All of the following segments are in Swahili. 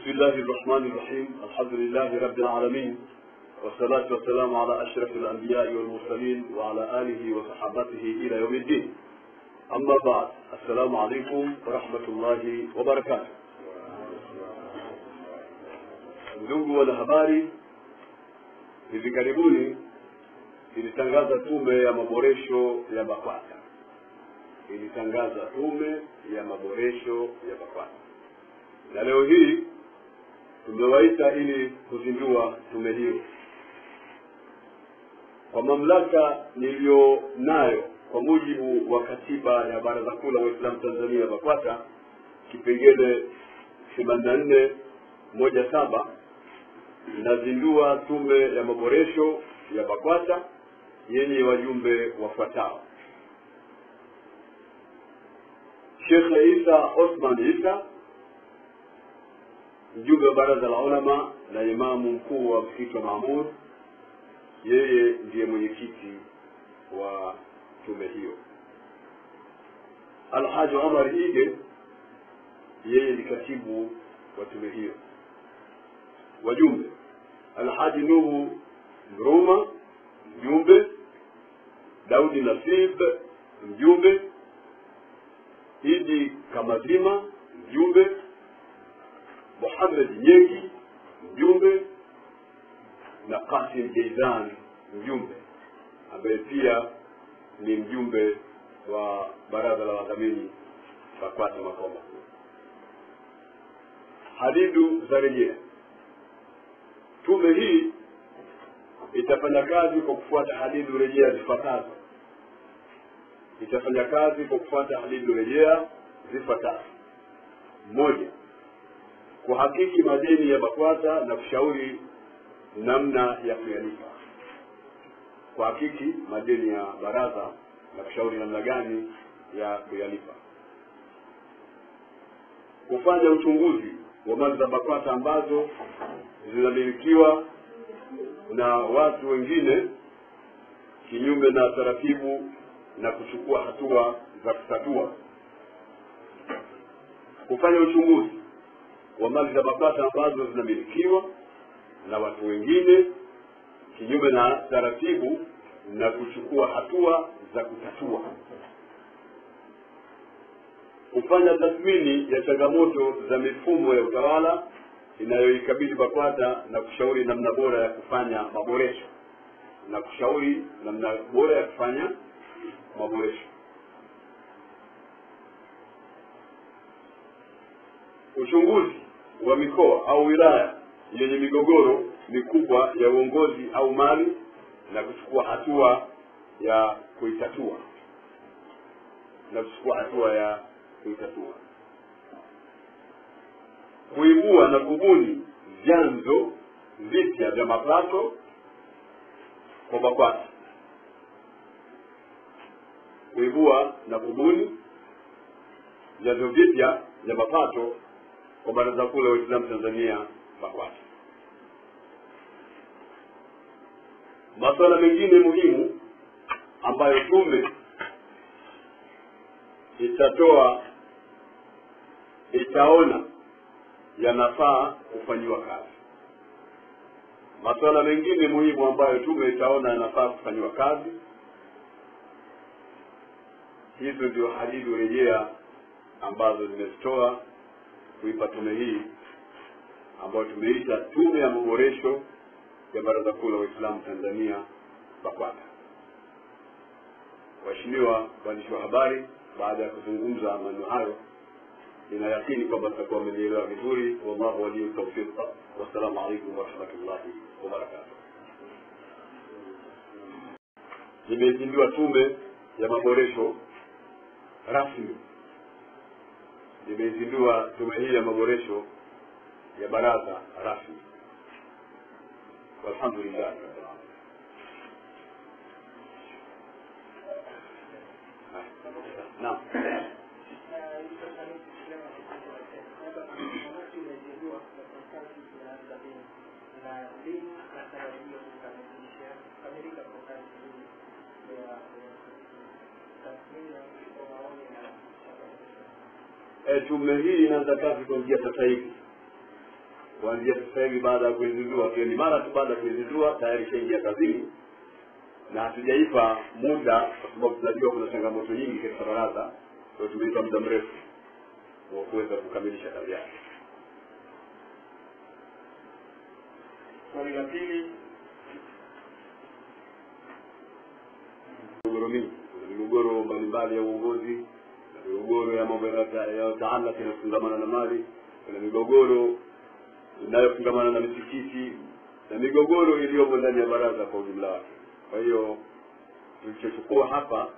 بسم الله الرحمن الرحيم. الحمد لله رب العالمين، والصلاة والسلام على أشرف الأنبياء والمرسلين وعلى آله وصحابته إلى يوم الدين. أما بعد، السلام عليكم ورحمة الله وبركاته. Ndugu wanahabari, hivi karibuni ilitangaza tume ya maboresho ya BAKWATA. Na leo hii tumewaita ili kuzindua tume hiyo. Kwa mamlaka niliyo nayo kwa mujibu wa katiba ya Baraza Kuu la Waislamu Tanzania BAKWATA kipengele 84(17), nazindua tume ya maboresho ya BAKWATA yenye wajumbe wafuatao: Sheikh Isa Osman Isa, mjumbe wa Baraza la Ulama na imamu mkuu wa msikiti wa Maamur, yeye ndiye mwenyekiti wa tume hiyo. Alhaji Omar Ige, yeye ni katibu wa tume hiyo. Wajumbe: Alhaji Nuhu Mruma, mjumbe; Daudi Nasib, mjumbe; Idi Kamazima, mjumbe; Muhammad Nyeki, mjumbe; na Qasim Jeizan, mjumbe ambaye pia ni mjumbe wa Baraza la Wadhamini BAKWATA makao makuu. Hadidu za rejea. Tume hii itafanya kazi kwa kufuata hadidu rejea zifuatazo. Moja, kuhakiki madeni ya BAKWATA na kushauri namna ya kuyalipa. Kuhakiki madeni ya baraza na kushauri namna gani ya kuyalipa. Kufanya uchunguzi wa mali za BAKWATA ambazo zinamilikiwa na watu wengine kinyume na taratibu na kuchukua hatua za kutatua. Kufanya uchunguzi wa mali za BAKWATA ambazo zinamilikiwa na watu wengine kinyume na taratibu na kuchukua hatua za kutatua. Kufanya tathmini ya changamoto za mifumo ya utawala inayoikabili BAKWATA na kushauri namna bora ya kufanya maboresho. Uchunguzi wa mikoa au wilaya yenye migogoro mikubwa ya uongozi au mali na kuchukua hatua ya kuitatua. Kuibua na kubuni vyanzo vipya vya mapato kwa BAKWATA. Kwa Baraza Kuu la Waislamu Tanzania BAKWATA. Masuala mengine muhimu ambayo tume itaona yanafaa kufanyiwa kazi. Hizo ndio hadidu rejea ambazo nimezitoa kuipa tume hii ambayo tumeita tume ya maboresho ya Baraza Kuu la Waislamu Tanzania BAKWATA. Waheshimiwa waandishi wa habari, baada ya kuzungumza maneno hayo, ninayakini kwamba mtakuwa mmenielewa vizuri. Wallahu waliyut tawfiq. Wassalamu alaykum wa rahmatullahi wa barakatuh. Nimezindua tume ya maboresho rasmi. Tume hii ya maboresho ya baraza rasmi. Walhamdulillah. Naam. Tume hii inaanza kazi kuanzia sasa hivi. kuanzia sasa hivi baada ya kuizindua, ni mara tu baada ya kuizindua tayari shaingia kazini, na hatujaipa muda kwa sababu tunajua kuna changamoto nyingi katika baraza, kwa hiyo tumeipa muda mrefu wa kuweza kukamilisha kazi yake. Swali la pili, migogoro mbalimbali ya uongozi, migogoro ya mambo yanayotaala kinafungamana na mali, kuna migogoro inayofungamana na misikiti, na migogoro iliyopo ndani ya baraza kwa ujumla wake. Kwa hiyo tulichochukua hapa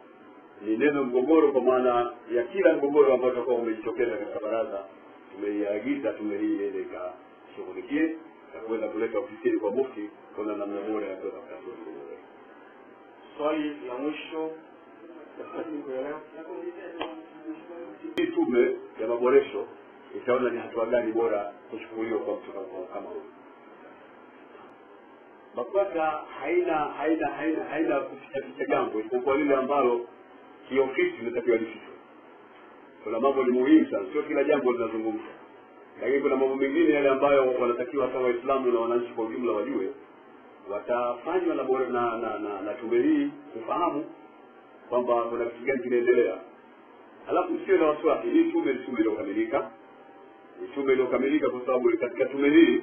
ni neno mgogoro, kwa maana ya kila mgogoro ambao utakuwa umejitokeza katika baraza tumeiagiza tume hii iende ikashughulikie na kuweza kuleta ofisini kwa mufti kuna namna bora ya kuweza kutatua mgogoro. Swali la mwisho, hii tume ya maboresho itaona ni hatua gani bora kuchukuliwa kwa mtu kama huyu. BAKWATA haina kuficha jambo isipokuwa lile ambalo kiofisi linatakiwa lifichwe. Kuna mambo ni muhimu sana, sio kila jambo linazungumzwa, lakini kuna mambo mengine yale ambayo wanatakiwa kama Waislamu na wananchi kwa ujumla wajue, watafanywa na tume hii kufahamu kwamba kuna kitu gani kinaendelea. Alafu sio na wasiwasi, hii tume iliyokamilika, ni tume iliyokamilika kwa sababu katika tume hii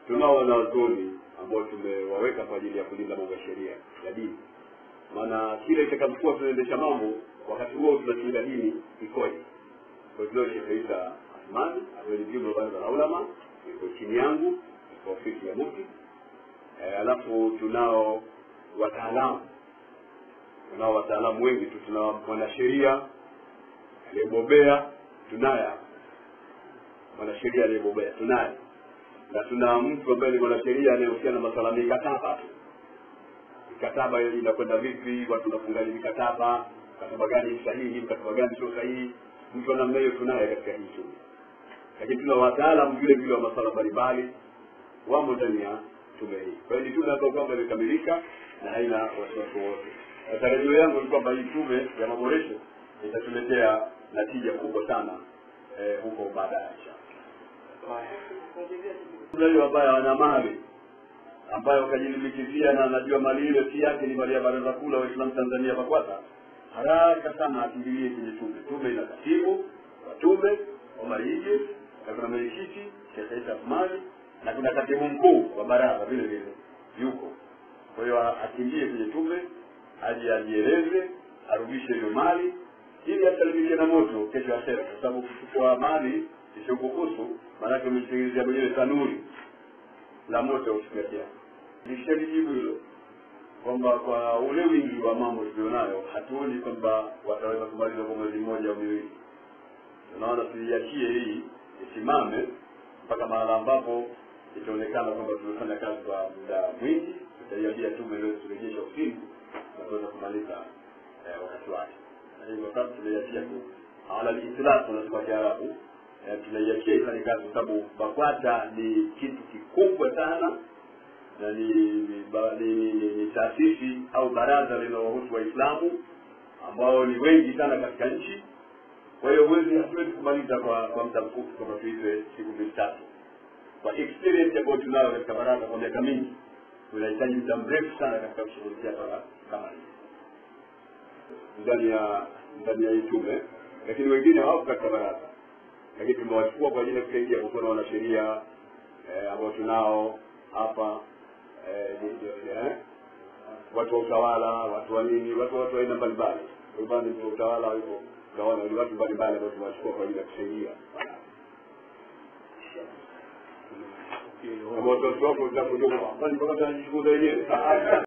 tunao wanazuoni ambao tumewaweka kwa ajili ya kulinda mambo ya sheria ya dini. Maana kile itakapokuwa tunaendesha mambo wakati huo tunachunga dini ikoje. Kwa hiyo Sheikh Isa Asmani amenijibu baraza la ulama, iko chini yangu kwa ofisi ya mufti. Alafu tunao wataalamu wengi tu, tunao mwanasheria aliyebobea tunaye, na tuna mtu ambaye ni mwanasheria anayehusiana na masuala ya mikataba tu. Mikataba inakwenda vipi, watu wanafungaje mikataba, mkataba gani sahihi, mkataba gani sio sahihi, mtu wa namna hiyo tunaye katika hii shule. Lakini tuna wataalamu vile vile wa masuala mbalimbali wamo ndani ya tume hii. Kwa hiyo tume ambayo kwamba imekamilika na haina wasiwasi wote. Tarajio yangu ni kwamba hii tume ya maboresho itatuletea natija kubwa sana huko baadaye. Kuna hiyo ambaye wana mali ambayo wakajilimbikizia na anajua mali ile si yake, ni mali ya Baraza Kuu la Waislamu Tanzania BAKWATA, haraka sana akimbilie kwenye tume. Tume ina katibu wa tume Omar Ije, na kuna mwenyekiti Sheikh Isa Asmani, na kuna katibu mkuu wa baraza vile vile yuko. Kwa hiyo akimbie kwenye tume, ajieleze, arudishe hiyo mali ili asalimishe na moto kesho ya sera, kwa sababu kuchukua mali isiyokuhusu maana yake umejitengenezea mwenyewe tanuri la moto usikia. Nishalijibu hilo kwamba kwa ule wingi wa mambo tulionayo hatuoni kwamba wataweza kumaliza kwa mwezi mmoja au miwili. Tunaona tuiachie hii isimame mpaka mahali ambapo itaonekana kwamba tumefanya kazi kwa muda mwingi, tutaiambia tume leo turejeshe ofisini na kuweza kumaliza wakati wake. Na hivyo sasa tunaiachia tu ala al-itlaq tunasema Kiarabu, tunaiachia ifanye kazi kwa sababu BAKWATA ni kitu kikubwa sana na ni taasisi au baraza linalohusu Waislamu ambao ni wengi sana katika nchi. Kwa hiyo hatuwezi kumaliza kwa muda mfupi kama tuipe siku 2-3. Kwa experience ambayo tunayo katika baraza kwa miaka mingi, tunahitaji muda mrefu sana katika kushughulikia kama hili ndani ya hii tume, lakini wengine hawako katika baraza. Lakini tumewachukua kwa ajili ya kusaidia kwa mfano wanasheria ambao tunao hapa, watu wa utawala, watu wa nini, watu wa aina mbalimbali. Kwa hivyo ni utawala huko, tunaona ni watu mbalimbali ambao tumewachukua kwa ajili ya kusaidia. Kama watu wako utakuja kwa mpaka tunajishughulikia wenyewe.